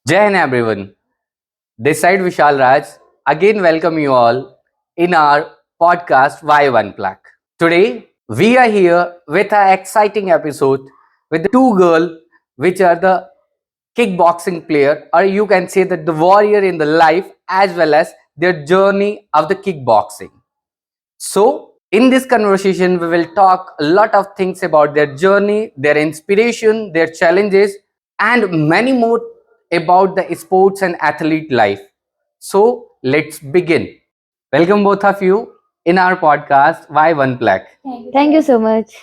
Jai Hind everyone. This side Vishal Raj. Again welcome you all in our podcast Why One Plaque. Today we are here with an exciting episode with the two girls which are the kickboxing player, or you can say that the warrior in the life, as well as their journey of the kickboxing. So in this conversation we will talk a lot of things about their journey, their inspiration, their challenges, and many more about the sports and athlete life. So let's begin. Welcome both of you in our podcast Why One Plaque. Thank you so much.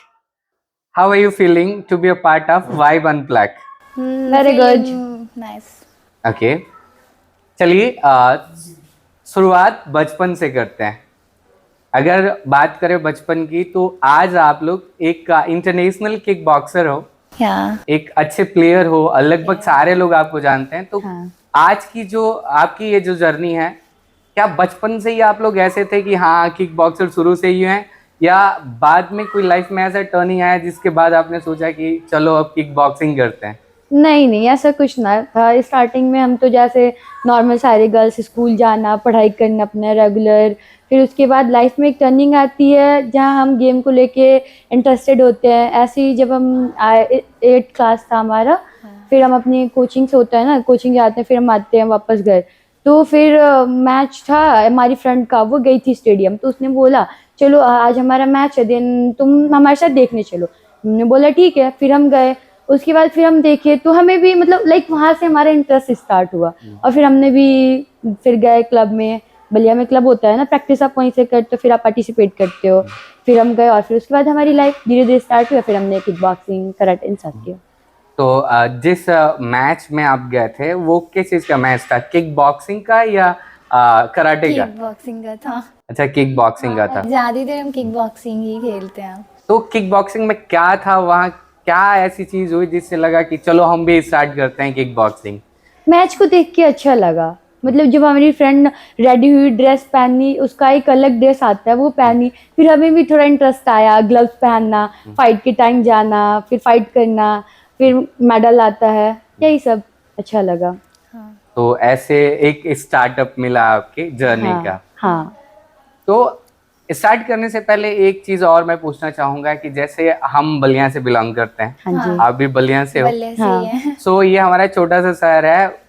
How are you feeling to be a part of Why One Plaque? Very good. Nice. Okay, चलिए शुरुआत बचपन से करते हैं. अगर बात करें बचपन की तो आज आप लोग एक इंटरनेशनल किक बॉक्सर हो, एक अच्छे प्लेयर हो, लगभग सारे लोग आपको जानते हैं. तो आज की जो आपकी ये जो जर्नी है, क्या बचपन से ही आप लोग ऐसे थे कि हाँ किक बॉक्सर शुरू से ही हैं, या बाद में कोई लाइफ में ऐसा टर्निंग आया जिसके बाद आपने सोचा कि चलो अब किक बॉक्सिंग करते हैं? नहीं ऐसा कुछ ना था. स्टार्टिंग में हम तो जैसे नॉर्मल सारे गर्ल्स स्कूल जाना, पढ़ाई करना अपना रेगुलर. फिर उसके बाद लाइफ में एक टर्निंग आती है जहाँ हम गेम को लेके इंटरेस्टेड होते हैं. ऐसे ही जब हम 8th क्लास था हमारा, फिर हम अपनी कोचिंग से होता है ना, कोचिंग जाते हैं, फिर हम आते हैं वापस घर. तो फिर मैच था हमारी फ्रेंड का, वो गई थी स्टेडियम, तो उसने बोला चलो आज हमारा मैच है, देन तुम हमारे साथ देखने चलो. हमने बोला ठीक है. फिर हम गए. उसके बाद फिर हम देखे तो हमें भी मतलब लाइक वहाँ से हमारा इंटरेस्ट स्टार्ट हुआ. और फिर हमने भी फिर गए क्लब में, बलिया में क्लब होता है ना, प्रैक्टिस आप वहीं से करते हो, फिर आप पार्टिसिपेट करते हो. फिर हम गए और फिर उसके बाद हमारी लाइफ धीरे धीरे स्टार्ट हुआ. फिर हमने किक बॉक्सिंग कराटे इन सब किया. तो जिस मैच में आप गए थे वो किस चीज का मैच था, किक बॉक्सिंग का या कराटे का? किक बॉक्सिंग का था. अच्छा, किक बॉक्सिंग का था. ज्यादातर हम किक बॉक्सिंग ही खेलते हैं. तो किक बॉक्सिंग में क्या था, वहाँ क्या ऐसी चीज हुई जिससे लगा कि चलो हम भी स्टार्ट करते हैं किक बॉक्सिंग? मैच को देख के अच्छा लगा. मतलब जब हमारी फ्रेंड रेडी हुई, ड्रेस पहनी, उसका एक अलग ड्रेस आता है वो पहनी, फिर हमें भी थोड़ा इंटरेस्ट आया, ग्लव्स पहनना, फाइट के टाइम जाना, फिर फाइट करना, फिर मेडल आता है, यही सब अच्छा लगा. तो ऐसे एक स्टार्टअप मिला आपके जर्नी का. हाँ. तो स्टार्ट करने से पहले एक चीज और मैं पूछना चाहूंगा कि जैसे हम बलिया से बिलोंग करते हैं, हाँ जी. आप भी बलिया से हो. बल्ले से ही है. सो ये हमारा छोटा सा शहर है.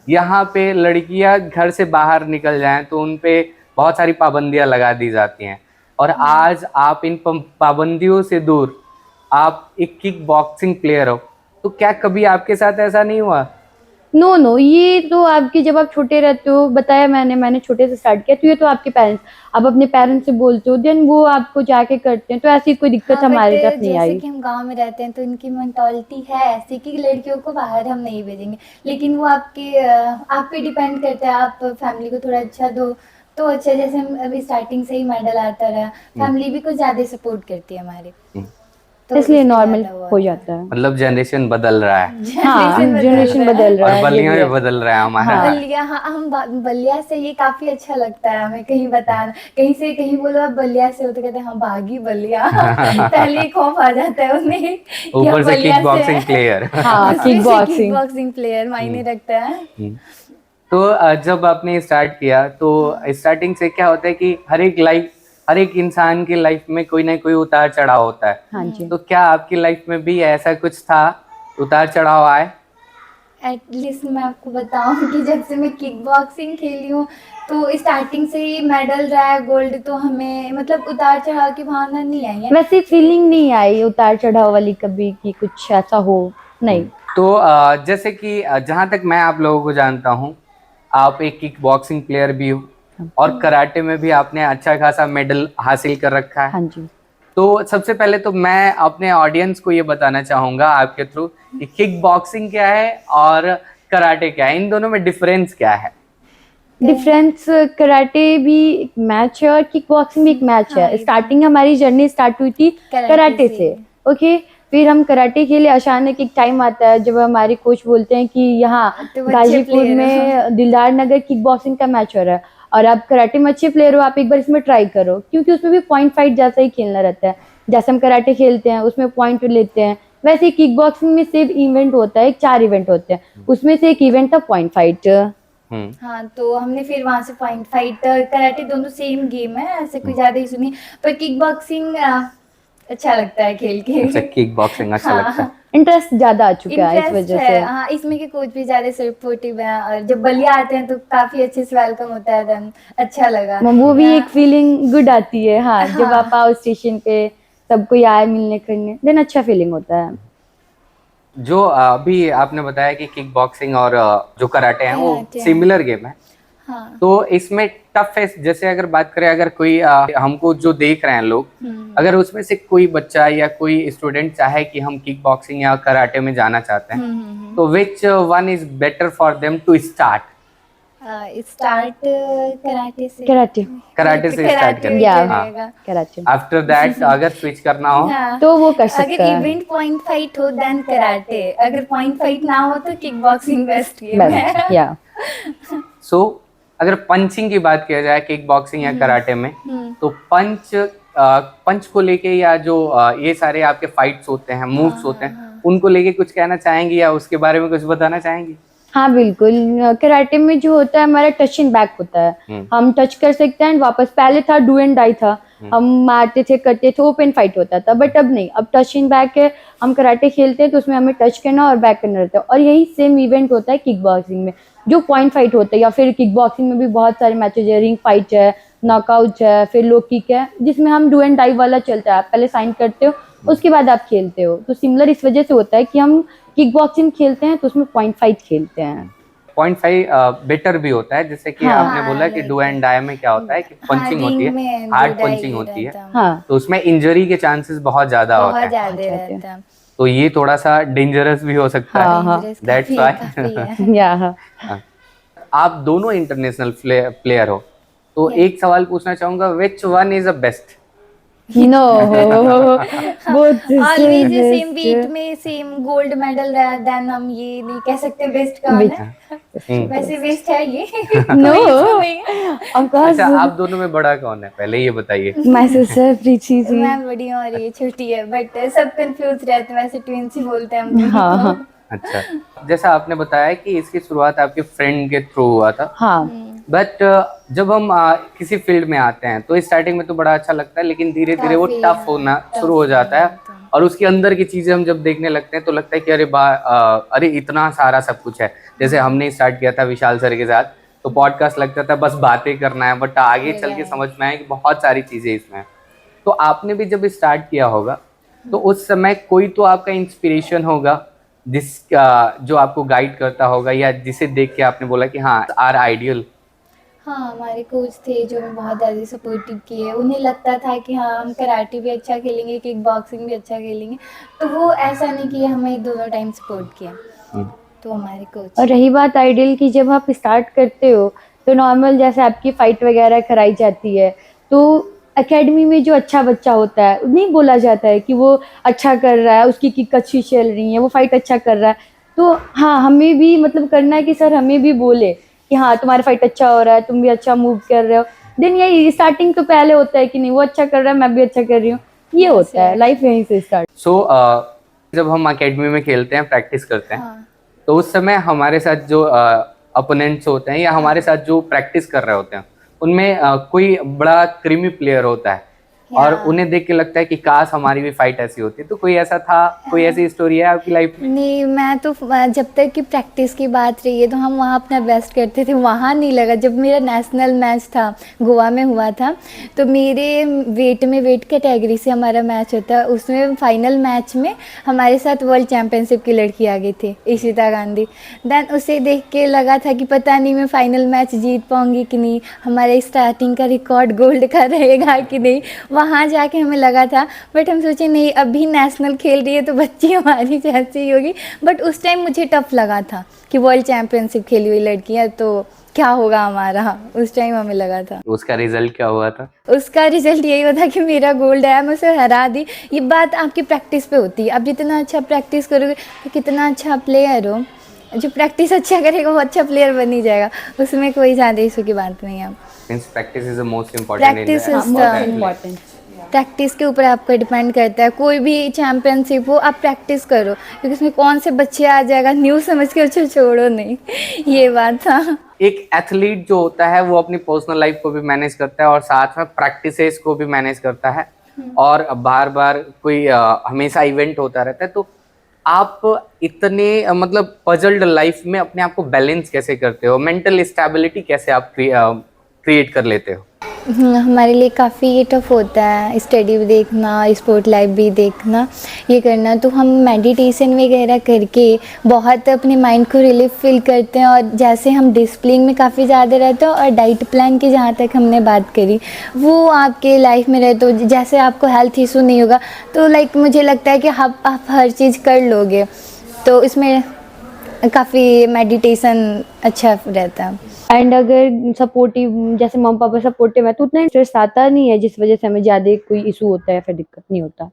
यहाँ पे लड़कियां घर से बाहर निकल जाएं तो उन पे बहुत सारी पाबंदियां लगा दी जाती हैं, और आज आप इन पाबंदियों से दूर आप एक किक बॉक्सिंग प्लेयर हो. तो क्या कभी आपके साथ ऐसा नहीं हुआ? नो ये तो आपके, जब आप छोटे रहते हो, बताया मैंने छोटे से स्टार्ट किया, तो ये तो आपके पेरेंट्स, आप अपने पेरेंट्स से बोलते हो, देन वो आपको जाके करते हैं, तो ऐसी कोई दिक्कत हमारे तरफ नहीं आई. जैसे कि हम गांव में रहते हैं तो इनकी मेंटालिटी है ऐसी कि लड़कियों को बाहर हम नहीं भेजेंगे, लेकिन वो आप पे डिपेंड करता है. आप फैमिली को थोड़ा अच्छा दो तो अच्छा. जैसे हम अभी स्टार्टिंग से ही मेडल आता रहा, फैमिली भी कुछ ज्यादा सपोर्ट करती है हमारे, तो इसलिए इसलिए नॉर्मल ज्यादा हुआ हो था. जाता है. मतलब जनरेशन बदल रहा है. हाँ, जनरेशन बदल रहा और है. बलिया ये में भी है. बदल रहा है हमारा. बलिया, हाँ हम बलिया से, ये काफी अच्छा लगता है हमें कहीं बताना. कहीं से कहीं बोलो आप बलिया से हो तो कहते हैं हाँ भागी बलिया. पहले ही खौफ आ जाता है उन्हें कि हम ऊपर से बलिया किक बॉक्सिंग प्लेयर. हाँ, kick kick boxing. Boxing player मायने रखता है. तो जब आपने स्टार्ट किया तो स्टार्टिंग से क्या होता है कि हर एक इंसान की लाइफ में कोई ना कोई उतार चढ़ाव होता है. हाँ जी. तो क्या आपकी लाइफ में भी ऐसा कुछ था, उतार चढ़ाव आए? एटलीस्ट मैं आपको बताऊं कि जब से मैं किक बॉक्सिंग खेली हूँ तो स्टार्टिंग से ही मेडल रहा है, गोल्ड. तो हमें मतलब उतार चढ़ाव की भावना नहीं आई है. वैसे फीलिंग नहीं आई उतार चढ़ाव वाली कभी कि कुछ ऐसा हो, नहीं. तो जैसे कि जहाँ तक मैं आप लोगों को जानता हूँ, आप एक किक बॉक्सिंग प्लेयर भी हो और कराटे में भी आपने अच्छा खासा मेडल हासिल कर रखा है. हाँ जी. तो सबसे पहले तो मैं अपने ऑडियंस को ये बताना चाहूंगा आपके थ्रू कि किक बॉक्सिंग क्या है और कराटे क्या है, इन दोनों में डिफरेंस क्या है? डिफरेंस, कराटे भी एक मैच है और किक बॉक्सिंग भी एक मैच है. स्टार्टिंग हमारी जर्नी स्टार्ट हुई थी कराटे से. ओके. फिर हम कराटे के लिए अचानक एक टाइम आता है जब हमारे कोच बोलते हैं कि यहाँ तो अच्छे गाजीपुर player में दिलदार नगर किक बॉक्सिंग का मैच हो रहा है और आप कराटे में अच्छे प्लेयर हो, आप एक बार इसमें ट्राई करो, क्योंकि उसमें भी पॉइंट फाइट जैसा ही खेलना रहता है. जैसे हम कराटे खेलते हैं उसमें पॉइंट लेते हैं, वैसे किक बॉक्सिंग में सिर्फ इवेंट होता है, 4 इवेंट होते हैं, उसमें से एक इवेंट था पॉइंट फाइट। हाँ, तो हमने फिर वहाँ से पॉइंट फाइट, कराटे दोनों सेम गेम है, ऐसे कोई ज़्यादा इशू नहीं, पर किक बॉक्सिंग अच्छा लगता है खेल के। अच्छा, किक बॉक्सिंग अच्छा लगता है। इंटरेस्ट ज्यादा आ चुका है इस इंटरेस्ट वजह है, से। हाँ, इसमें के कोच भी ज़्यादा सपोर्टिव है, और जब बलिया आते हैं तो काफ़ी अच्छे से वेलकम होता है, देन अच्छा लगा। वो भी हाँ, एक फीलिंग गुड आती है, हाँ, जब हाँ। आप आओ स्टेशन पे, सब कोई आए मिलने करने, देन अच्छा फीलिंग होता है। जो अभी आपने बताया कि किक बॉक्सिंग और जो कराटे हैं वो कराटे हैं। सिमिलर गेम है, हाँ। तो इसमें टफेस्ट, जैसे अगर बात करें, अगर कोई हमको जो देख रहे हैं लोग, अगर उसमें से कोई बच्चा या कोई स्टूडेंट चाहे कि हम किक बॉक्सिंग या कराटे में जाना चाहते हैं, तो which one is better for them to start? Start karate से। कराटे। कराटे से स्टार्ट कराटे करें, या रहेगा। कराटे, आफ्टर दैट अगर स्विच करना हो हाँ, तो वो कर अगर सकता है। इवेंट पॉइंट फाइट हो देन कराटे, अगर पॉइंट फाइट ना हो तो किक बॉक्सिंग बेस्ट गेम है। बेस्ट, या सो अगर पंचिंग की बात किया जाए किक बॉक्सिंग या कराटे में, तो पंच को लेके या जो ये सारे आपके फाइट्स होते हैं, मूव्स होते हैं, उनको लेके कुछ कहना चाहेंगी या उसके बारे में कुछ बताना चाहेंगी? हाँ बिल्कुल, कराटे में जो होता है हमारा टच एंड बैक होता है, हम टच कर सकते हैं वापस, पहले था डू एंड डाई था, हम मारते थे करते थे, ओपन फाइट होता था, बट अब नहीं, अब टच एंड बैक है, हम कराटे खेलते हैं तो उसमें हमें टच करना और बैक करना रहता है, और यही सेम इवेंट होता है किक बॉक्सिंग में, जो पॉइंट फाइट होता है, या फिर किक बॉक्सिंग में भी बहुत सारे मैचेज है, रिंग फाइट है, नॉकआउट है, फिर लो किक है, जिसमें हम डू एंड डाई वाला चलता है, आप पहले साइन करते हो उसके बाद आप खेलते हो, तो सिमिलर इस वजह से होता है कि हम किक बॉक्सिंग खेलते हैं तो उसमें पॉइंट फाइट खेलते हैं। 0.5 बेटर भी होता है, जैसे कि हाँ, आपने बोला कि डू एंड डाई में क्या होता है कि पंचिंग होती है, हार्ड पंचिंग होती है, हाँ, तो उसमें इंजरी के चांसेस बहुत ज्यादा होते बहुत हैं, ज्यादा अच्छा, अच्छा। रहता है। तो ये थोड़ा सा डेंजरस भी हो सकता हाँ, है, हाँ, Dangerous दैट्स काफी व्हाई। है। या हाँ, आप दोनों इंटरनेशनल प्लेयर हो, तो Yes. एक सवाल पूछना चाहूंगा, which one is the best? No both always same weight में सेम गोल्ड मेडल रहा, देन हम ये नहीं कह सकते बेस्ट कौन है। वैसे बेस्ट है ये। नो, कोई issue नहीं है। ऑफ कोर्स अच्छा, आप दोनों में बड़ा कौन है, पहले ये बताइए। My sister Preeti ji. मैं बड़ी हूँ और ये छोटी है, बट सब कंफ्यूज रहते हैं, वैसे ट्विंस ही बोलते हैं हम दोनों हाँ, को। हाँ, अच्छा, जैसा आपने बताया कि इसकी शुरुआत आपके फ्रेंड के थ्रू हुआ था, हाँ, बट जब हम किसी फील्ड में आते हैं तो स्टार्टिंग में तो बड़ा अच्छा लगता है, लेकिन धीरे धीरे वो काफी, टफ होना tough शुरू हो जाता है, होता है। और उसके अंदर की चीजें हम जब देखने लगते हैं तो लगता है कि अरे इतना सारा सब कुछ है। जैसे हमने स्टार्ट किया था विशाल सर के साथ, तो पॉडकास्ट लगता था बस बातें करना है, बट आगे चल के समझ में आया कि बहुत सारी चीजें इसमें हैं। तो आपने भी जब स्टार्ट किया होगा, तो उस समय कोई तो आपका इंस्पिरेशन होगा, जो आपको गाइड करता होगा, या जिसे देख के आपने बोला कि हाँ आर आइडियल। हाँ, हमारे कोच थे जो हमें बहुत ज़्यादा सपोर्टिव किए, उन्हें लगता था कि हाँ हम कराटे भी अच्छा खेलेंगे, किक बॉक्सिंग भी अच्छा खेलेंगे, तो वो ऐसा नहीं कि हमें दोनों टाइम सपोर्ट किया, तो हमारे कोच। और रही बात आइडियल की, जब आप स्टार्ट करते हो तो नॉर्मल जैसे आपकी फाइट वगैरह कराई जाती है, तो एकेडमी में जो अच्छा बच्चा होता है नहीं बोला जाता है कि वो अच्छा कर रहा है, उसकी किक अच्छी चल रही है, वो फाइट अच्छा कर रहा है, तो हाँ हमें भी मतलब करना है कि सर हमें भी बोले कि हाँ तुम्हारा फाइट अच्छा हो रहा है, तुम भी अच्छा मूव कर रहे हो, देन यही स्टार्टिंग तो पहले होता है कि नहीं वो अच्छा कर रहा है मैं भी अच्छा कर रही हूँ, ये होता है, लाइफ यहीं से स्टार्ट। सो जब हम एकेडमी में खेलते हैं, प्रैक्टिस करते हैं, हाँ, तो उस समय हमारे साथ जो अपोनेंट्स होते हैं या हमारे साथ जो प्रैक्टिस कर रहे होते हैं, उनमें कोई बड़ा क्रीमी प्लेयर होता है, और उन्हें देख के लगता है कि काश हमारी भी फाइट ऐसी होती। तो कोई ऐसा था, कोई ऐसी स्टोरी है आपकी लाइफ में? नहीं, मैं तो जब तक कि प्रैक्टिस की बात रही है तो हम वहाँ अपना बेस्ट करते थे, वहाँ नहीं लगा। जब मेरा नेशनल मैच था, गोवा में हुआ था, तो मेरे वेट कैटेगरी से हमारा मैच होता, उसमें फाइनल मैच में हमारे साथ वर्ल्ड चैम्पियनशिप की लड़की आ गई थी, इशिता गांधी। देन उसे देख के लगा था कि पता नहीं मैं फाइनल मैच जीत पाऊँगी कि नहीं, हमारे स्टार्टिंग का रिकॉर्ड गोल्ड का रहेगा कि नहीं, वहाँ जाके हमें लगा था। बट हम सोचे नहीं, अभी नेशनल खेल रही है तो बच्ची हमारी जैसी ही होगी, बट उस टाइम मुझे टफ लगा था कि वर्ल्ड चैम्पियनशिप खेली हुई लड़की है तो क्या होगा हमारा, उस टाइम हमें लगा था। उसका रिजल्ट क्या हुआ था? उसका रिजल्ट यही हुआ था कि मेरा गोल्ड आया, मैं उसे हरा दी। ये बात आपकी प्रैक्टिस पे होती है, आप जितना अच्छा प्रैक्टिस करोगे तो कितना अच्छा प्लेयर हो, जो प्रैक्टिस अच्छा करेगा वो अच्छा प्लेयर बन ही जाएगा, उसमें कोई ज़्यादा इशू की बात नहीं है। Means practice is the most important Practice is हाँ, the मोस्ट इम्पॉर्टेंट। प्रैक्टिस के ऊपर आपका डिपेंड करता है। कोई भी चैम्पियनशिप हो, आप प्रैक्टिस करो, क्योंकि उसमें कौन से बच्चे आ जाएगा, न्यू समझ के उसे छोड़ो नहीं। ये बात था। एक एथलीट जो होता है वो अपनी पर्सनल लाइफ को भी मैनेज करता है और साथ में प्रैक्टिसेस को भी मैनेज करता है, और बार बार कोई हमेशा इवेंट होता रहता है। तो आप इतने मतलब पजल्ड लाइफ में अपने आप को बैलेंस कैसे करते हो, मेंटल स्टेबिलिटी कैसे आप क्रिएट कर लेते हो? हमारे लिए काफ़ी ये टफ होता है, स्टडी भी देखना, स्पोर्ट लाइफ भी देखना, ये करना। तो हम मेडिटेशन वगैरह करके बहुत अपने माइंड को रिलीफ फील करते हैं। और जैसे हम डिसिप्लिन में काफ़ी ज़्यादा रहते हैं, और डाइट प्लान की जहाँ तक हमने बात करी, वो आपके लाइफ में रहे तो जैसे आपको हेल्थ इशू नहीं होगा, तो लाइक मुझे लगता है कि आप हर चीज़ कर लोगे। तो इसमें काफ़ी मेडिटेशन अच्छा रहता है। एंड अगर सपोर्टिव, जैसे मम्मी पापा सपोर्टिव है तो उतना इंटरेस्ट आता नहीं है, जिस वजह से हमें ज़्यादा कोई इशू होता है, फिर दिक्कत नहीं होता।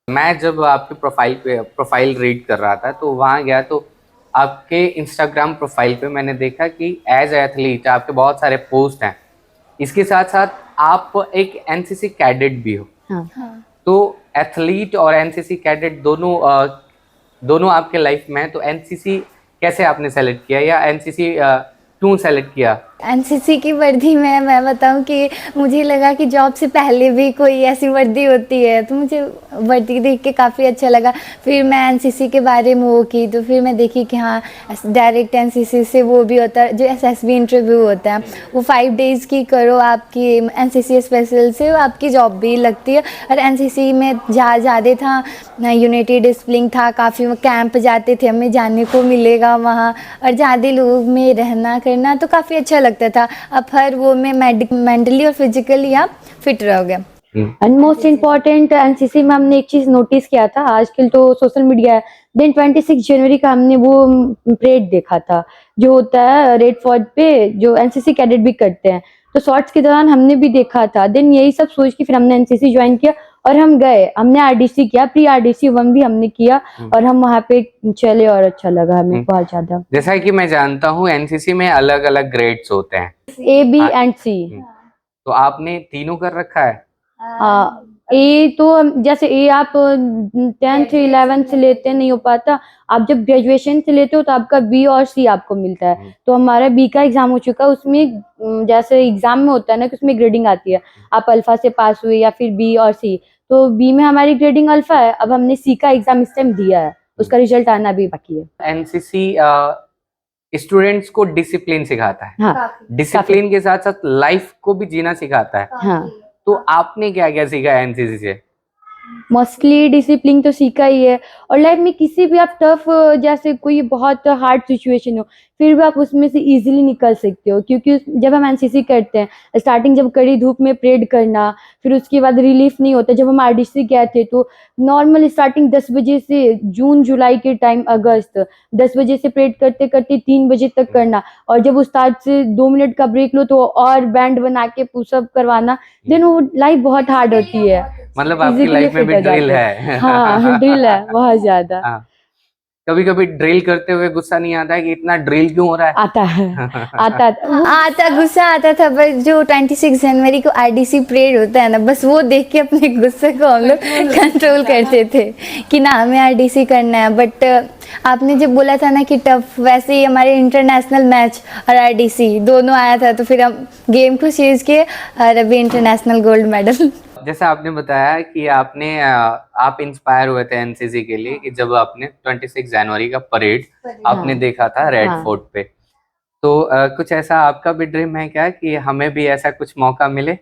मैं जब आपके प्रोफाइल रीड कर रहा था तो वहाँ गया, तो आपके इंस्टाग्राम प्रोफाइल पे मैंने देखा कि एज एथलीट आपके बहुत सारे पोस्ट हैं, इसके साथ साथ आप एक एनसीसी कैडेट भी हो। हाँ। तो एथलीट और एनसीसी कैडेट दोनों आपके लाइफ में है, तो एनसीसी कैसे आपने सेलेक्ट किया, या एनसीसी क्यों सेलेक्ट किया? एनसीसी की वर्दी में मैं बताऊं कि मुझे लगा कि जॉब से पहले भी कोई ऐसी वर्दी होती है, तो मुझे वर्दी देख के काफ़ी अच्छा लगा। फिर मैं एनसीसी के बारे में वो की, तो फिर मैं देखी कि हाँ, डायरेक्ट एनसीसी से वो भी होता है जो एसएसबी इंटरव्यू होता है, वो 5 डेज़ की करो आपकी एनसीसी स्पेशल से, आपकी जॉब भी लगती है। और एनसीसी में ज़्यादा था, यूनिटी डिसिप्लिन था, काफ़ी कैंप जाते थे, हमें जाने को मिलेगा वहाँ, और ज़्यादा लोग में रहना करना, तो काफ़ी अच्छा लगता था। अब हर वो में मेंटली और फिजिकली आप फिट रहोगे। एंड मोस्ट इम्पॉर्टेंट, एनसीसी में हमने एक चीज नोटिस किया था, आजकल तो सोशल मीडिया है, दिन 26 जनवरी का हमने वो परेड देखा था जो होता है रेड फोर्ट पे, जो एनसीसी कैडेट भी करते हैं। तो शॉर्ट्स के दौरान हमने भी देखा था। देन यही सब सोच के फिर हमने एनसीसी ज्वाइन किया और हम गए, हमने आरडीसी किया, प्री आरडीसी 1 भी हमने किया, और हम वहाँ पे चले और अच्छा लगा हमें बहुत ज्यादा। जैसा कि मैं जानता हूँ एनसीसी में अलग अलग ग्रेड्स होते हैं, ए, बी एंड सी। तो आपने तीनों कर रखा है? ए तो जैसे ए आप 10th 11th से लेते नहीं हो पाता, आप जब ग्रेजुएशन से लेते हो तो आपका बी और सी आपको मिलता है। तो हमारा बी का एग्जाम हो चुका है, उसमें जैसे एग्जाम में होता है ना कि उसमें ग्रेडिंग आती है, आप अल्फा से पास हुए या फिर बी और सी, तो बी में हमारी ग्रेडिंग अल्फा है। अब हमने सी का एग्जाम इस टाइम दिया है, उसका रिजल्ट आना भी बाकी है। एनसीसी स्टूडेंट्स को डिसिप्लिन सिखाता है, हाँ, डिसिप्लिन के साथ साथ लाइफ को भी जीना सिखाता है। हाँ। तो आपने क्या क्या सीखा है एनसीसी से? मोस्टली डिसिप्लिन तो सीखा ही है, और लाइफ में किसी भी आप टफ, जैसे कोई बहुत हार्ड सिचुएशन हो, फिर भी आप उसमें से इजीली निकल सकते हो। क्योंकि जब हम एनसीसी करते हैं, स्टार्टिंग जब कड़ी धूप में परेड करना, फिर उसके बाद रिलीफ नहीं होता। जब हम आरडीसी गए थे तो नॉर्मल स्टार्टिंग 10 बजे से जून जुलाई के टाइम, अगस्त 10 बजे से परेड करते करते 3 बजे तक करना, और जब उस्ताद से 2 मिनट का ब्रेक लो तो और बैंड बना के पुशअप करवाना। देन वो लाइफ बहुत हार्ड होती है, मतलब आपकी लाइफ में भी ड्रिल है? हाँ, ड्रिल है बहुत ज्यादा। हाँ। कभी कभी ड्रिल करते हुए गुस्सा नहीं आता है कि इतना ड्रिल क्यों हो रहा है? आता है, आता गुस्सा आता था, बस जो 26 जनवरी को आरडीसी परेड होता है ना, बस वो देख के अपने गुस्से को हम लोग कंट्रोल करते थे कि ना हमें आरडीसी करना है। बट आपने जब बोला था ना कि टफ, वैसे ही हमारे इंटरनेशनल मैच और आरडीसी दोनों आया था, तो फिर हम गेम को चेंज किए और अभी इंटरनेशनल गोल्ड मेडल। जैसा आपने बताया कि आप इंस्पायर हुए थे एनसीसी के लिए कि जब आपने 26 जनवरी का परेड आपने देखा था रेड फोर्ट पे, तो कुछ ऐसा आपका भी ड्रीम है क्या कि हमें भी ऐसा कुछ मौका मिले?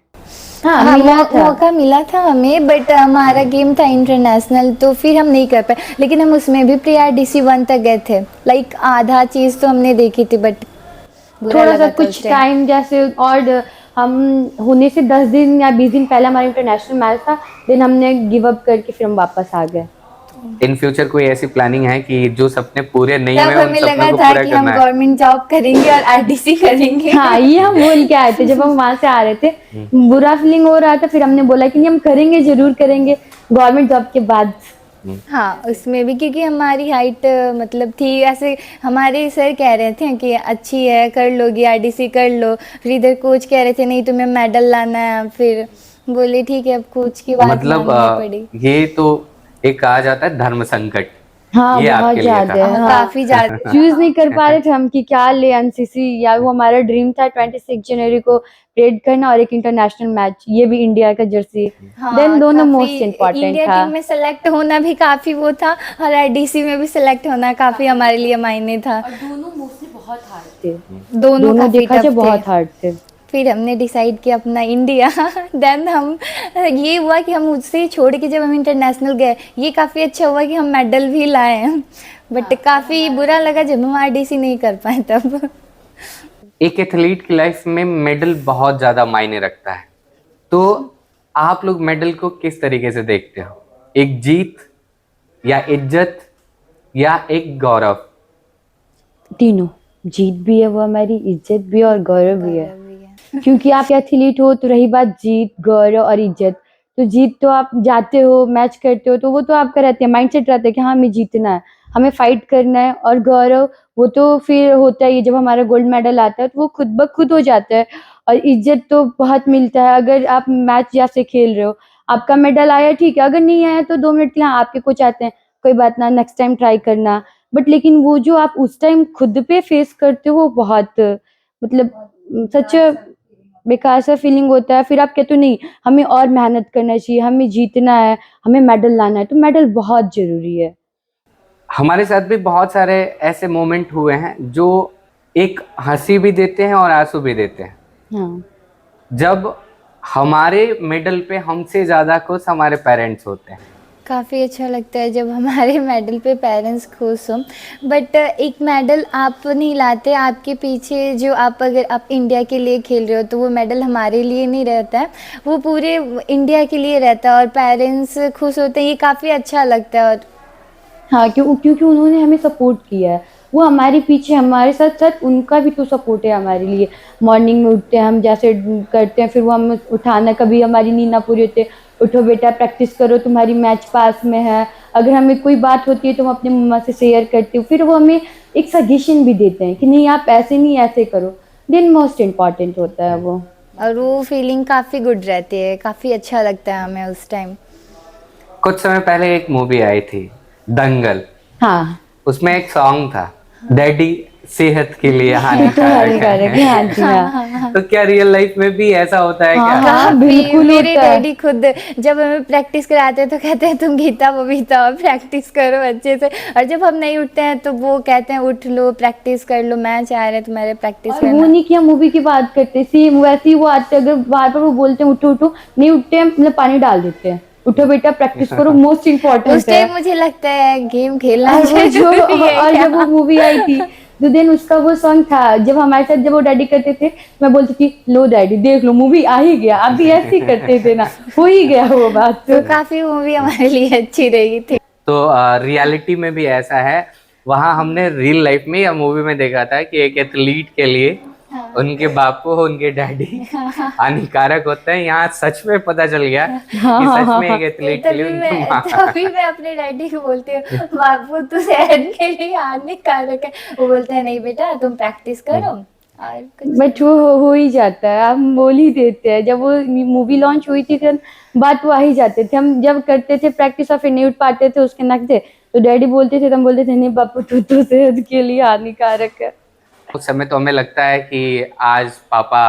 हाँ, मौका मिला था हमें, बट हमारा गेम था इंटरनेशनल, तो फिर हम नहीं कर पाए। लेकिन हम उसमें भी प्री आरडीसी 1 तक गए थे, लाइक आधा चीज़ तो हमने देखी थी, बट थोड़ा सा कुछ टाइम जैसे, और हम होने से 10 दिन या 20 दिन पहले हमारा इंटरनेशनल मैच था, देन हमने गिव अप करके फिर हम वापस आ गए। इन फ्यूचर कोई ऐसी प्लानिंग है कि जो सपने पूरे नहीं हुए उन हमें सपनों लगा को था पूरा कि हम करना है? गवर्नमेंट जॉब करेंगे और आरडीसी करेंगे। हाँ, ये हम बोल के आए थे जब हम वहां से आ रहे थे, बुरा फीलिंग हो रहा था, फिर हमने बोला कि हम करेंगे, जरूर करेंगे गवर्नमेंट जॉब के बाद। हाँ, उसमें भी क्योंकि हमारी हाइट मतलब थी, ऐसे हमारे सर कह रहे थे कि अच्छी है, कर लोगी आरडीसी कर लो। फिर इधर कोच कह रहे थे नहीं तुम्हें मेडल लाना है, फिर बोले ठीक है, अब कोच की बात मतलब माननी पड़ी। ये तो एक कहा जाता है धर्म संकट, हाँ, ये बहुत आपके लिए ज़्यादा था। है, हाँ। काफी ज्यादा। चूज़ नहीं कर पा रहे थे हम कि क्या लें एनसीसी या वो हमारा ड्रीम था 26 जनवरी को परेड करना और एक इंटरनेशनल मैच, ये भी इंडिया का जर्सी। देन दोनों मोस्ट इम्पोर्टेंट इंडिया था। टीम में सेलेक्ट होना भी काफी वो था, और आईडीसी में भी सेलेक्ट होना काफी हमारे लिए मायने था। और दोनों मोस्टली बहुत हार्ड थे। दोनों काफी देखा टफ जाए थे। बहुत हार्ड थे। फिर हमने डिसाइड किया अपना इंडिया। देन हम, ये हुआ कि हम उससे छोड़ के जब हम इंटरनेशनल गए, ये काफ़ी अच्छा हुआ कि हम मेडल भी लाए। बट काफ़ी बुरा लगा जब हम आरडीसी नहीं कर पाए तब। एक एथलीट की लाइफ में मेडल बहुत ज्यादा मायने रखता है, तो आप लोग मेडल को किस तरीके से देखते हो? एक जीत या इज्जत या एक गौरव? तीनों, जीत भी है वो हमारी, इज्जत भी है और गौरव भी है। क्योंकि आप एथलीट हो तो रही बात जीत, गौरव और इज्जत, तो जीत तो आप जाते हो, मैच करते हो तो वो तो आपका रहता है, माइंडसेट रहता है कि हाँ हमें जीतना है, हमें फाइट करना है। और गौरव वो तो फिर होता ही है, जब हमारा गोल्ड मेडल आता है तो वो खुद ब खुद हो जाता है। और इज्जत तो बहुत मिलता है, अगर आप मैच जैसे खेल रहे हो, आपका मेडल आया ठीक है, अगर नहीं आया तो 2 मिनट के लिए हाँ, आपके कोच आते हैं, कोई बात ना, नेक्स्ट टाइम ट्राई करना। बट लेकिन वो जो आप उस टाइम खुद पे फेस करते हो वो बहुत, मतलब सच बेकार सा फीलिंग होता है। फिर आप कहते हो नहीं, हमें और मेहनत करना चाहिए, हमें जीतना है, हमें मेडल लाना है, तो मेडल बहुत ज़रूरी है। हमारे साथ भी बहुत सारे ऐसे मोमेंट हुए हैं जो एक हंसी भी देते हैं और आंसू भी देते हैं। हाँ, जब हमारे मेडल पे हमसे ज्यादा खुश हमारे पेरेंट्स होते हैं। काफ़ी अच्छा लगता है जब हमारे मेडल पे पेरेंट्स खुश हों। बट एक मेडल आप नहीं लाते, आपके पीछे जो अगर आप इंडिया के लिए खेल रहे हो तो वो मेडल हमारे लिए नहीं रहता है, वो पूरे इंडिया के लिए रहता है, और पेरेंट्स खुश होते हैं, ये काफ़ी अच्छा लगता है। और हाँ, क्योंकि उन्होंने हमें सपोर्ट किया है, वो हमारे पीछे, हमारे साथ-साथ उनका भी तो सपोर्ट है हमारे लिए। मॉर्निंग में उठते हैं हम, जैसे करते हैं, फिर वो हमें उठाना, कभी हमारी नींद ना पूरी होती है, उठो बेटा प्रैक्टिस करो, तुम्हारी मैच पास में है। अगर हमें कोई बात होती है तो हम अपनी मम्मा से शेयर करते हो, फिर वो हमें एक सजेशन भी देते हैं कि नहीं आप ऐसे नहीं, ऐसे करो। देन मोस्ट इम्पोर्टेंट होता है वो। और वो फीलिंग काफ़ी गुड रहती है, काफ़ी अच्छा लगता है हमें उस टाइम। कुछ समय पहले एक मूवी आई थी दंगल, हाँ, उसमें एक सॉन्ग था, डैडी सेहत के लिए ये तो हानिकारक हानिकारक है। है, हाँ जी, हाँ। तो क्या रियल लाइफ में भी ऐसा होता है हाँ, क्या? हाँ, काफी, बिल्कुल मेरे होता है। डैडी खुद जब हमें प्रैक्टिस कराते हैं तो कहते हैं तुम गीता बबीता और प्रैक्टिस करो अच्छे से, और जब हम नहीं उठते हैं तो वो कहते हैं उठ लो, प्रैक्टिस कर लो, मैच आ रहे हैं तुम्हारे, प्रैक्टिस और वो करना। नहीं कि हम मूवी की बात करते, सेम वैसे ही वो आते हैं, अगर बार बार वो बोलते हैं उठो उठो, नहीं उठते हैं, मतलब पानी डाल देते हैं, उठो बेटा प्रैक्टिस करो, मोस्ट उस इम्पोर्टेंट है। टाइम मुझे लगता है गेम खेलना और वो जो जरूरी है और क्या? जब वो मूवी आई थी, जो दिन उसका वो सॉन्ग था, जब हमारे साथ जब वो डैडी करते थे, मैं बोलती थी लो डैडी देख लो मूवी आ ही गया, आप भी ऐसे ही करते थे ना, हो ही गया वो बात। तो काफी मूवी हमारे लिए अच्छी रही थी। तो रियलिटी में भी ऐसा है, वहां हमने रियल लाइफ में या मूवी में देखा था कि एक एथलीट के लिए उनके बापू उनके डैडी हानिकारक होते हैं। यहाँ सच में पता चल गया कि हाँ, सच हाँ, में हाँ। एक एथलीट के लिए उनकी माँ तभी मैं अपने डैडी को बोलती हूँ बाबू तू सेहत के लिए हानिकारक है, वो बोलते हैं नहीं बेटा तुम प्रैक्टिस करो, और कुछ बट वो हो ही जाता है, हम बोल ही देते हैं। जब वो मूवी लॉन्च हुई थी तो बात वो आ ही जाते थे, हम जब करते थे प्रैक्टिस और फिर नहीं उठ पाते थे उसके नखते, तो डैडी बोलते थे, तो हम बोलते थे नहीं पापा तू तो सेहत के लिए हानिकारक है। उस समय तो हमें लगता है कि आज पापा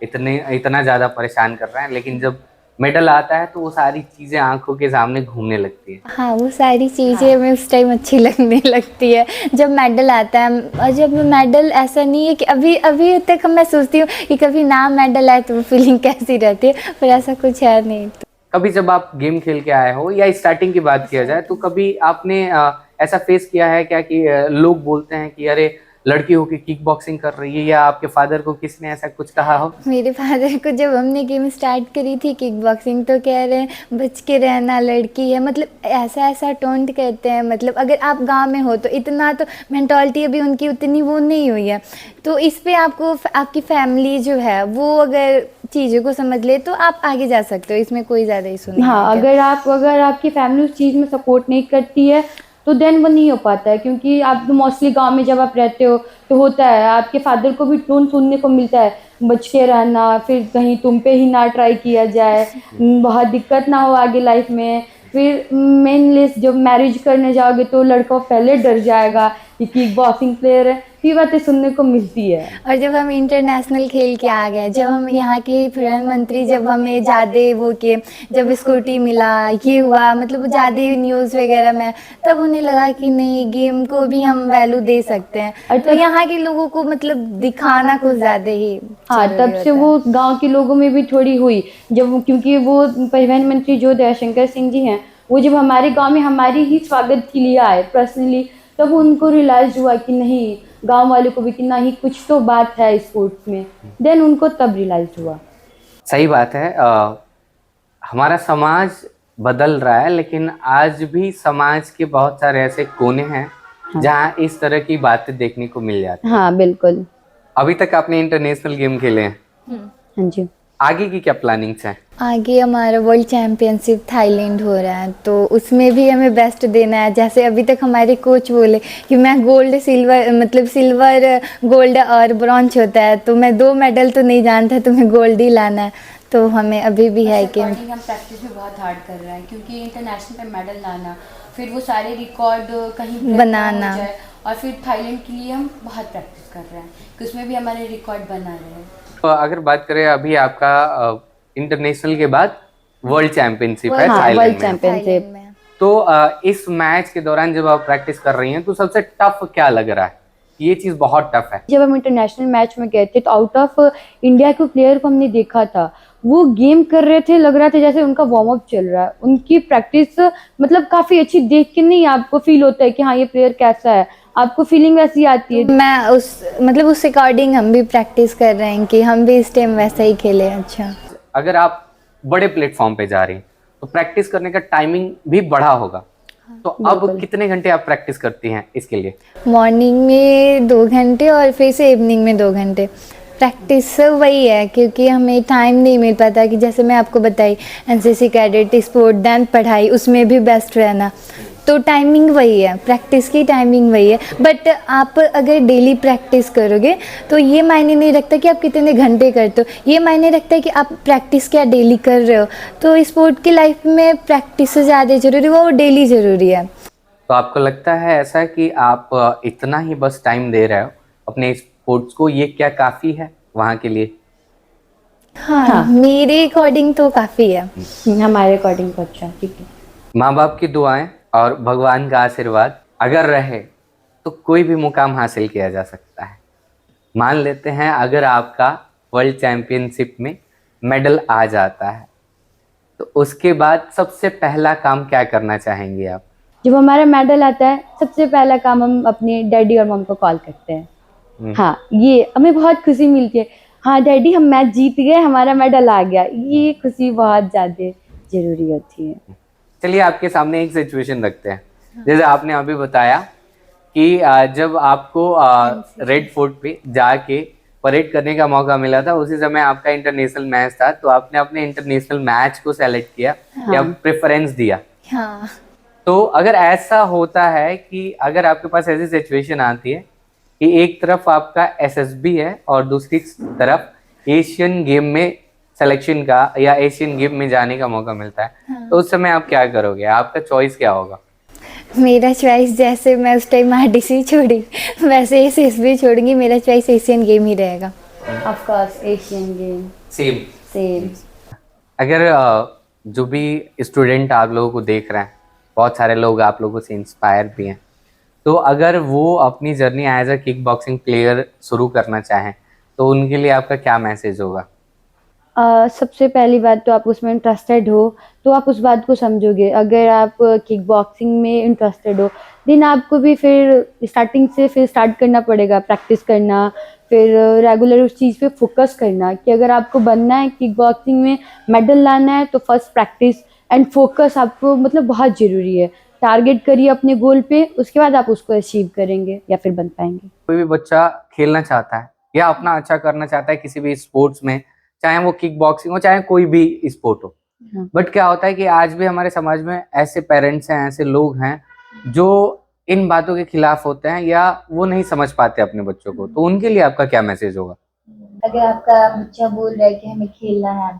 इतना ज्यादा परेशान कर रहे हैं, लेकिन जब मेडल आता है तो वो सारी चीजें आंखों के सामने घूमने लगती है। हाँ, वो सारी चीज़ें हमें उस टाइम अच्छी लगने लगती है जब मेडल आता है। और जब मेडल, ऐसा नहीं है कि अभी अभी तक मैं सोचती हूँ कि कभी ना मेडल आए तो वो फीलिंग कैसी रहती है, पर ऐसा कुछ है नहीं। कभी जब आप गेम खेल के आए हो या स्टार्टिंग की बात किया जाए तो कभी आपने ऐसा फेस किया है क्या कि लोग बोलते हैं कि अरे लड़की होके किक बॉक्सिंग कर रही है, या आपके फादर को किसने ऐसा कुछ कहा हो? मेरे फादर को जब हमने गेम स्टार्ट करी थी किक बॉक्सिंग, तो कह रहे हैं बच के रहना, लड़की है, मतलब ऐसा ऐसा टोंट कहते हैं। मतलब अगर आप गांव में हो तो इतना तो मेंटालिटी अभी उनकी उतनी वो नहीं हुई है, तो इस पे आपको आपकी फैमिली जो है वो अगर चीज़ों को समझ ले तो आप आगे जा सकते हो, इसमें कोई ज़्यादा इशू नहीं हाँ, है। अगर आपकी फैमिली उस चीज़ में सपोर्ट नहीं करती है तो देन वो नहीं हो पाता है, क्योंकि आप मोस्टली गांव में जब आप रहते हो तो होता है आपके फादर को भी टोन सुनने को मिलता है, बच के रहना, फिर कहीं तुम पे ही ना ट्राई किया जाए, बहुत दिक्कत ना हो आगे लाइफ में। फिर मेनली जब मैरिज करने जाओगे तो लड़का पहले डर जाएगा कि किक बॉक्सिंग प्लेयर है, ये बातें सुनने को मिलती है। और जब हम इंटरनेशनल खेल के आ गए, जब हम यहाँ के प्रधानमंत्री जब हमें ज़्यादा वो के जब स्कूटी मिला, ये हुआ, मतलब ज़्यादा न्यूज़ वगैरह में, तब उन्हें लगा कि नहीं, गेम को भी हम वैल्यू दे सकते हैं। तो यहाँ के लोगों को मतलब दिखाना कुछ ज़्यादा ही हाँ, जरूरी तब से होता है। वो गांव के लोगों में भी थोड़ी हुई, क्योंकि वो परिवहन मंत्री जो दयाशंकर सिंह जी हैं, वो जब हमारे गांव में हमारी ही स्वागत के लिए आए पर्सनली, तब उनको रियलाइज हुआ कि नहीं, गांव वालों को भी कि नहीं, कुछ तो बात है स्पोर्ट्स में। देन उनको तब रियलाइज हुआ। सही बात है। हमारा समाज बदल रहा है, लेकिन आज भी समाज के बहुत सारे ऐसे कोने हैं जहाँ इस तरह की बातें देखने को मिल जाती हैं। हाँ बिल्कुल। अभी तक आपने इंटरनेशनल गेम खेले हैं, हाँ जी। आगे की क्या प्लानिंग्स हैं? आगे हमारा वर्ल्ड चैम्पियनशिप थाईलैंड हो रहा है, तो उसमें भी हमें बेस्ट देना है। जैसे अभी तक हमारे कोच बोले कि मैं गोल्ड सिल्वर, मतलब सिल्वर गोल्ड और ब्रॉन्ज होता है, तो मैं 2 मेडल तो नहीं जानता, तुम्हें गोल्ड ही लाना है। तो हमें अभी भी है कि अकॉर्डिंग हम प्रैक्टिस भी बहुत हार्ड कर रहे हैं, क्योंकि इंटरनेशनल पे मेडल लाना, फिर वो सारे रिकॉर्ड कहीं break ना बनाना। हो जाए, और फिर थाईलैंड के लिए हम बहुत प्रैक्टिस कर रहे हैं कि उसमें भी हमारे रिकॉर्ड बना रहे हैं। तो अगर बात करें अभी आपका इंटरनेशनल के बाद वर्ल्ड चैंपियनशिप है हाँ, थाईलैंड वर्ल्ड में। चैंपियनशिप। थाईलैंड में। तो इस मैच के दौरान जब आप प्रैक्टिस कर रही हैं तो सबसे टफ क्या लग रहा है? ये चीज बहुत टफ है। जब हम इंटरनेशनल मैच में गए थे तो आउट ऑफ इंडिया के प्लेयर को हमने देखा था, वो गेम कर रहे थे, लग रहा था जैसे उनका वार्म अप चल रहा है, उनकी प्रैक्टिस मतलब काफी अच्छी, देख के नहीं आपको फील होता है कि हाँ ये प्लेयर कैसा है, आपको फीलिंग वैसी आती है। मैं उस अकॉर्डिंग हम भी प्रैक्टिस कर रहे हैं कि हम भी इस टाइम वैसा ही खेलें। अच्छा, अगर आप बड़े प्लेटफॉर्म पे जा रही हैं तो प्रैक्टिस करने का टाइमिंग भी बढ़ा होगा, तो अब बिल्कुल। कितने घंटे आप प्रैक्टिस करती हैं इसके लिए? मॉर्निंग में 2 घंटे और फिर से इवनिंग में 2 घंटे। प्रैक्टिस वही है, क्योंकि हमें टाइम नहीं मिल पाता कि जैसे मैं आपको बताई, एनसीसी कैडेट, स्पोर्ट, दैन पढ़ाई, उसमें भी बेस्ट रहना, तो टाइमिंग वही है, प्रैक्टिस की टाइमिंग वही है। बट आप अगर डेली प्रैक्टिस करोगे तो ये मायने नहीं रखता कि आप कितने घंटे करते हो, ये मायने रखता है कि आप प्रैक्टिस क्या डेली कर रहे हो। तो स्पोर्ट की लाइफ में प्रैक्टिस से ज़्यादा ज़रूरी वो डेली ज़रूरी है। तो आपको लगता है ऐसा कि आप इतना ही बस टाइम दे रहे हो अपने स्पोर्ट्स को, ये क्या काफी है वहाँ के लिए? हाँ, मेरे अकॉर्डिंग तो काफ़ी है। हमारे अकॉर्डिंग तो अच्छा, ठीक है। माँ बाप की दुआएं और भगवान का आशीर्वाद अगर रहे तो कोई भी मुकाम हासिल किया जा सकता है। मान लेते हैं अगर आपका वर्ल्ड चैंपियनशिप में मेडल आ जाता है, तो उसके बाद सबसे पहला काम क्या करना चाहेंगे आप? जब हमारा मेडल आता है, सबसे पहला काम हम अपने डैडी और मम को कॉल करते हैं। हाँ, ये हमें बहुत खुशी मिलती है, हाँ डैडी हम मैच जीत गए, हमारा मेडल आ गया, ये खुशी बहुत ज़्यादा जरूरी होती है। चलिए आपके सामने एक सिचुएशन रखते हैं, जैसे आपने अभी बताया कि जब आपको रेड फोर्ट पे जाके परेड करने का मौका मिला था, उसी समय आपका इंटरनेशनल मैच था, तो आपने अपने इंटरनेशनल मैच को सेलेक्ट किया या प्रेफरेंस दिया। हाँ, तो अगर ऐसा होता है कि अगर आपके पास ऐसी सिचुएशन आती है कि एक तरफ आपका एसएसबी है और दूसरी तरफ एशियन गेम में सिलेक्शन का या एशियन गेम में जाने का मौका मिलता है, तो उस समय आप क्या करोगे? आपका चॉइस क्या होगा? मेरा चॉइस, जैसे मैं उस टाइम आरडीसी छोड़ी वैसे एसएसबी छोड़ूंगी, मेरा चॉइस एशियन गेम ही रहेगा। Of course Asian game. Same. Same. अगर जो भी स्टूडेंट आप लोगों को देख रहे हैं, बहुत सारे लोग आप लोगों से इंस्पायर भी हैं, तो अगर वो अपनी journey as a kick boxing player शुरू करना चाहें तो उनके लिए आपका क्या मैसेज होगा? सबसे पहली बात तो आप उसमें इंटरेस्टेड हो तो आप उस बात को समझोगे। अगर आप किक बॉक्सिंग में इंटरेस्टेड हो, देन आपको भी फिर स्टार्टिंग से फिर स्टार्ट करना पड़ेगा, प्रैक्टिस करना, फिर रेगुलर उस चीज़ पे फोकस करना कि अगर आपको बनना है किक बॉक्सिंग में मेडल लाना है तो फर्स्ट प्रैक्टिस एंड फोकस आपको मतलब बहुत ज़रूरी है। टारगेट करिए अपने गोल पे, उसके बाद आप उसको अचीव करेंगे या फिर बन पाएंगे। कोई भी बच्चा खेलना चाहता है या अपना अच्छा करना चाहता है किसी भी स्पोर्ट्स में, चाहे वो किक बॉक्सिंग हो चाहे कोई भी स्पोर्ट हो, हाँ। बट क्या होता है कि आज भी हमारे समाज में ऐसे पेरेंट्स हैं, ऐसे लोग हैं जो इन बातों के खिलाफ होते हैं या वो नहीं समझ पाते अपने बच्चों को, तो उनके लिए आपका क्या मैसेज होगा? अगर आपका बच्चा बोल रहा है कि हमें खेलना है,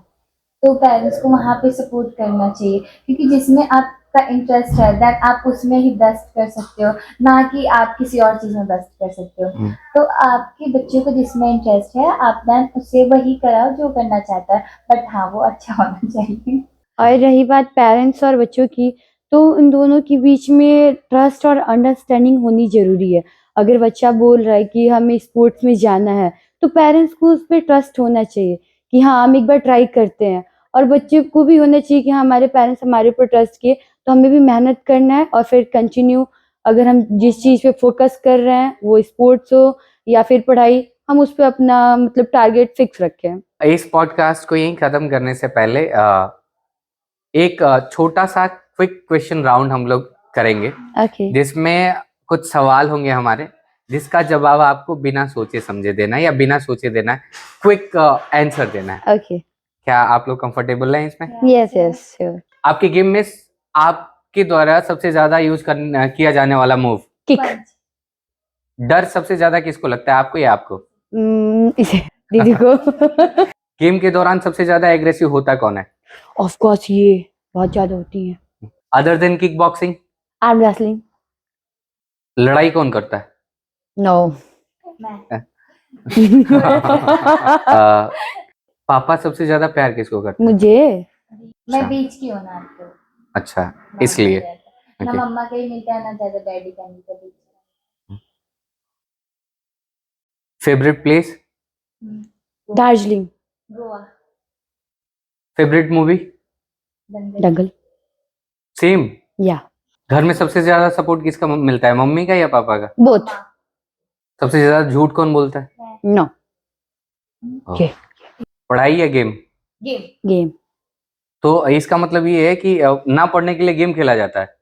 तो पेरेंट्स को वहाँ पे सपोर्ट करना चाहिए, क्योंकि जिसमें आपका इंटरेस्ट है दैट आप उसमें ही बेस्ट कर सकते हो, ना कि आप किसी और चीज़ में बेस्ट कर सकते हो। तो आपके बच्चे को जिसमें इंटरेस्ट है आप दैन उससे वही कराओ जो करना चाहता है, बट हाँ वो अच्छा होना चाहिए। और रही बात पेरेंट्स और बच्चों की, तो इन दोनों के बीच में ट्रस्ट और अंडरस्टैंडिंग होनी ज़रूरी है। अगर बच्चा बोल रहा है कि हमें स्पोर्ट्स में जाना है, तो पेरेंट्स को उस पे ट्रस्ट होना चाहिए कि हाँ, हम एक बार ट्राई करते हैं, और बच्चे को भी होना चाहिए कि हाँ, हमारे पेरेंट्स हमारे ऊपर ट्रस्ट किए, तो हमें भी मेहनत करना है और फिर कंटिन्यू, अगर हम जिस चीज़ पे फोकस कर रहे हैं, वो स्पोर्ट्स हो या फिर पढ़ाई, हम उस पे अपना मतलब टारगेट फिक्स रखें। इस पॉडकास्ट को यहीं खत्म करने से पहले एक छोटा सा क्विक क्वेश्चन राउंड हम लोग करेंगे, ओके। जिसमें कुछ सवाल होंगे हमारे, जिसका जवाब आपको बिना सोचे समझे देना है या बिना सोचे देना है, क्विक आंसर देना है। ओके। क्या आप लोग कंफर्टेबल हैं इसमें? Yes yes sure. आपकी गेम में आपके द्वारा सबसे ज्यादा किया जाने वाला मूव, किक। डर सबसे ज्यादा किसको लगता है, आपको या आपको? इसे दीदी को। गेम के दौरान सबसे ज्यादा एग्रेसिव होता कौन है? ऑफ कोर्स ये बहुत ज्यादा होती है। Other than kick boxing, arm wrestling. लड़ाई कौन करता है? नो। पापा सबसे ज्यादा प्यार किसको करते हैं? मुझे। मैं अच्छा। बीच की हूँ ना, तो अच्छा, इसलिए। ना Okay. मम्मा का ही मिलता है ना ज्यादा डैडी का मिलता है। Favourite place, Darjeeling. Goa. Favourite movie? Dangal. Same. या घर में सबसे ज्यादा सपोर्ट किसका मिलता है, मम्मी का या पापा का? बोथ। सबसे ज्यादा झूठ कौन बोलता है? नो। ओह। पढ़ाई या गेम? गेम। गेम। तो इसका मतलब ये है कि ना पढ़ने के लिए गेम खेला जाता है।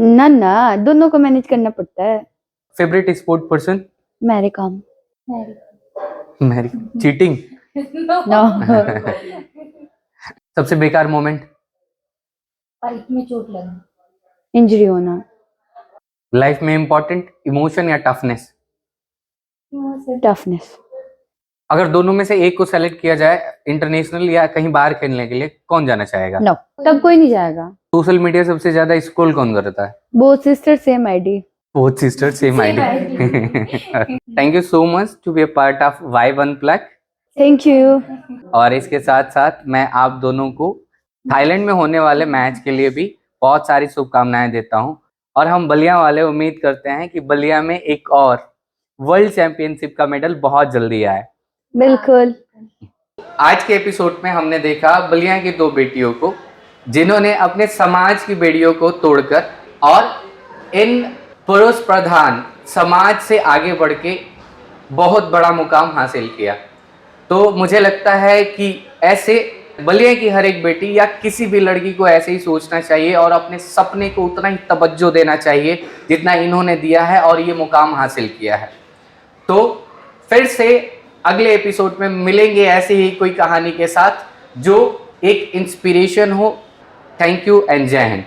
ना ना, दोनों को मैनेज करना पड़ता है। Favourite sport person? Mary Kom. मैरी चीटिंग? नो। सबसे बेकार मोमेंट? पाइप में चोट लगी। इंजरी होना। लाइफ में इम्पोर्टेंट इमोशन या टफनेस? टफनेस। अगर दोनों में से एक को सेलेक्ट किया जाए इंटरनेशनल या कहीं बाहर खेलने के लिए, कौन जाना चाहेगा? नो, तब कोई नहीं जाएगा। सोशल मीडिया सबसे ज्यादा स्क्रॉल कौन करता है? Both sister same ID. Both sister same ID. Thank you so much to be a part of Y one plug. Thank you. और इसके साथ साथ मैं आप दोनों को थाईलैंड में होने वाले मैच के लिए भी बहुत सारी शुभकामनाएं देता हूं, और हम बलिया वाले उम्मीद करते हैं कि बलिया में एक और वर्ल्ड चैंपियनशिप का मेडल बहुत जल्दी आए। बिल्कुल। आज के एपिसोड में हमने देखा बलिया की दो बेटियों को, जिन्होंने अपने समाज की बेड़ियों को तोड़कर और इन पुरुष प्रधान समाज से आगे बढ़ के बहुत बड़ा मुकाम हासिल किया। तो मुझे लगता है कि ऐसे बलिया की हर एक बेटी या किसी भी लड़की को ऐसे ही सोचना चाहिए और अपने सपने को उतना ही तवज्जो देना चाहिए जितना इन्होंने दिया है और ये मुकाम हासिल किया है। तो फिर से अगले एपिसोड में मिलेंगे ऐसे ही कोई कहानी के साथ जो एक इंस्पिरेशन हो। थैंक यू एंड जय हिंद।